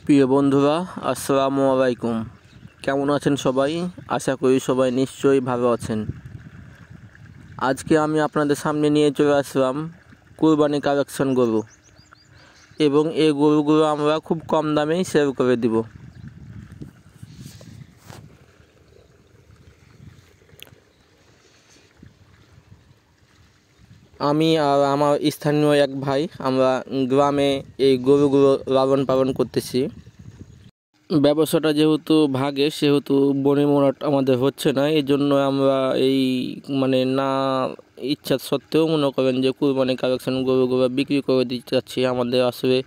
প্রিয় বন্ধুরা, আসসালামু আলাইকুম। কেমন আছেন সবাই? আশা করি সবাই নিশ্চয়ই ভালো আছেন। আজকে আমি আপনাদের সামনে নিয়ে চলে আসলাম কুরবানি কালেকশন গরু, এবং এই গরুগুলো আমরা খুব কম দামেই সেল করে দিব। আমি আর আমার স্থানীয় এক ভাই আমরা গ্রামে এই গরুগুলো লালন পালন করতেছি। ব্যবসাটা যেহেতু ভাগে, সেহেতু বনিমরাট আমাদের হচ্ছে না। এই জন্য আমরা এই না ইচ্ছা সত্ত্বেও মনে করেন যে কুরবানি কালেকশন গরুগুলো বিক্রি করে দিতে চাচ্ছি। আমাদের আসলে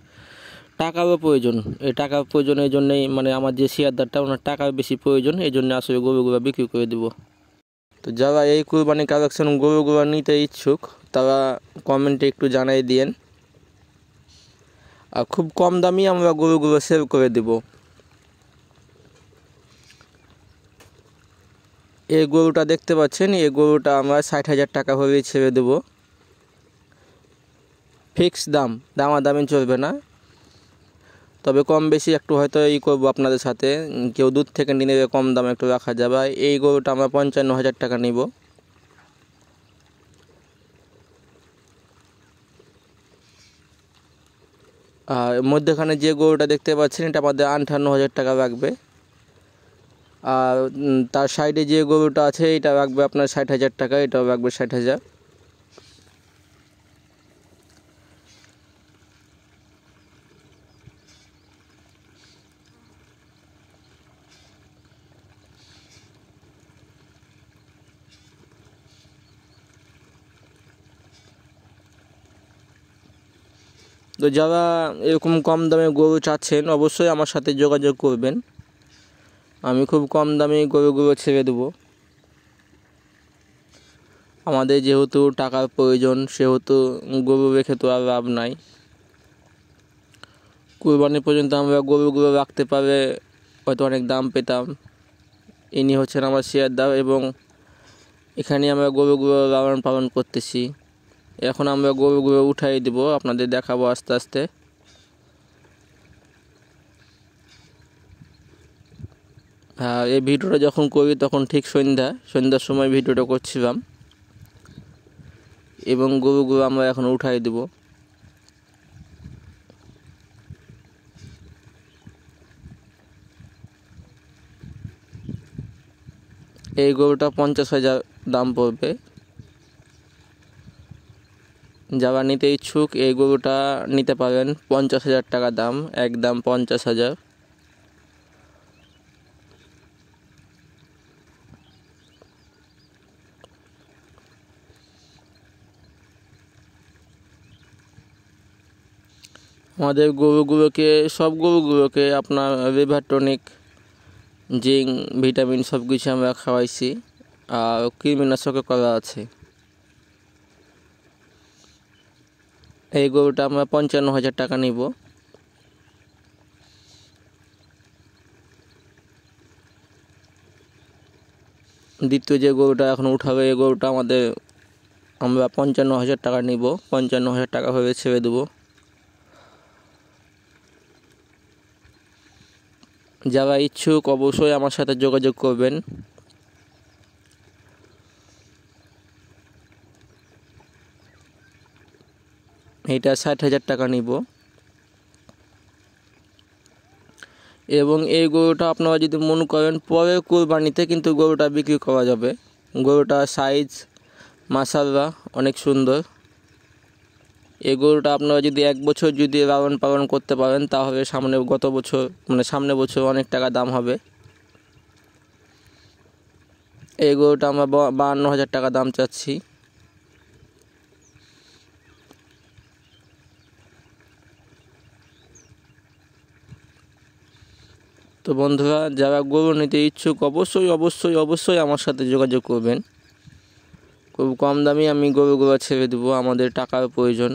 টাকারও প্রয়োজন। এই টাকার প্রয়োজনের জন্যই আমার যে শেয়ারদারটা, ওনার টাকার বেশি প্রয়োজন, এই জন্য আসলে গরুগুলো বিক্রি করে দেব। তো যারা এই কুরবানি কালেকশন গরুগুলো নিতে ইচ্ছুক তারা কমেন্টে একটু জানাই দিয়েন। আর খুব কম দামি আমরা গরুগুলো সেল করে দেব। এই গরুটা দেখতে পাচ্ছেন, এই গরুটা আমরা 60,000 টাকা হলেই ছেড়ে দেব। ফিক্স দাম, দামাদামি চলবে না। তবে কম বেশি একটু হয়তো করবো আপনাদের সাথে, কেউ দূর থেকে নিলে কম দাম একটু রাখা যাবে। এই গরুটা আমরা 55,000 টাকা নিব। আর মধ্যখানে যে গরুটা দেখতে পাচ্ছেন, এটা আমাদের 58,000 টাকা লাগবে। আর তার সাইডে যে গরুটা আছে এটা রাখবে আপনার 60,000 টাকা, এটাও রাখবে 60,000। তো যারা এরকম কম দামে গরু চাচ্ছেন অবশ্যই আমার সাথে যোগাযোগ করবেন। আমি খুব কম দামে গরুগুলো ছেড়ে দেবো। আমাদের যেহেতু টাকার প্রয়োজন, সেহেতু গরু রেখে তো আর লাভ নাই। কুরবানি পর্যন্ত আমরা গরুগুলো রাখতে পারলে হয়তো অনেক দাম পেতাম। ইনি হচ্ছেন আমার শেয়ারদার, এবং এখানে আমরা গরুগুলো লালন পালন করতেছি। এখন আমরা গরুগুলো উঠাই দেব, আপনাদের দেখাবো আস্তে আস্তে। আর এই ভিডিওটা যখন করি তখন ঠিক সন্ধ্যার সময় ভিডিওটা করছিলাম, এবং গরুগুলো আমরা এখন উঠাই দেব। এই গরুটা 50,000 দাম পড়বে। যারা নিতে ইচ্ছুক এই গরুটা নিতে পারেন। 50,000 টাকা দাম, একদম 50,000। আমাদের সব গরুগুলোকে আপনার লিভার টনিক, জিঙ্ক, ভিটামিন সব কিছু আমরা খাওয়াইছি, আর কৃমিনাশকও করা আছে। এই গরুটা আমরা 55,000 টাকা নিব। দ্বিতীয় যে গরুটা এখন উঠাবে, এই গরুটা আমরা 55,000 টাকা নিব। 55,000 টাকা হয়ে ছেড়ে দেবো। যারা ইচ্ছুক অবশ্যই আমার সাথে যোগাযোগ করবেন। এটা 60,000 টাকা নিব। এবং এই গরুটা আপনারা যদি মনে করেন পরে কুরবানিতে কিন্তু গরুটা বিক্রি করা যাবে। গরুটার সাইজ মাশাআল্লাহ অনেক সুন্দর। এই গরুটা আপনারা যদি 1 বছর যদি লালন পালন করতে পারেন, তাহলে সামনে বছর অনেক টাকা দাম হবে। এই গরুটা আমরা 52,000 টাকা দাম চাচ্ছি। তো বন্ধুরা, যারা গরু নিতে ইচ্ছুক অবশ্যই আমার সাথে যোগাযোগ করবেন। খুব কম দামে আমি গরুগুলো ছেড়ে দেবো, আমাদের টাকার প্রয়োজন।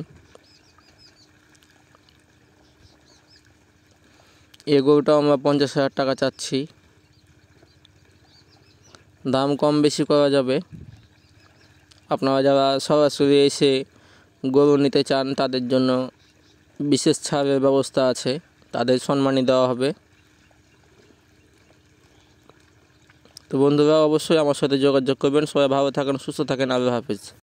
এই গরুটাও আমরা 50,000 টাকা চাচ্ছি। দাম কম বেশি করা যাবে। আপনারা যারা সরাসরি এসে গরু নিতে চান তাদের জন্য বিশেষ ছাড়ের ব্যবস্থা আছে। তাদের সম্মানী দেওয়া হবে। তো বন্ধুরা অবশ্যই আমার সাথে যোগাযোগ করবেন। সবাই ভালো থাকেন, সুস্থ থাকেন। আল্লাহ হাফেজ।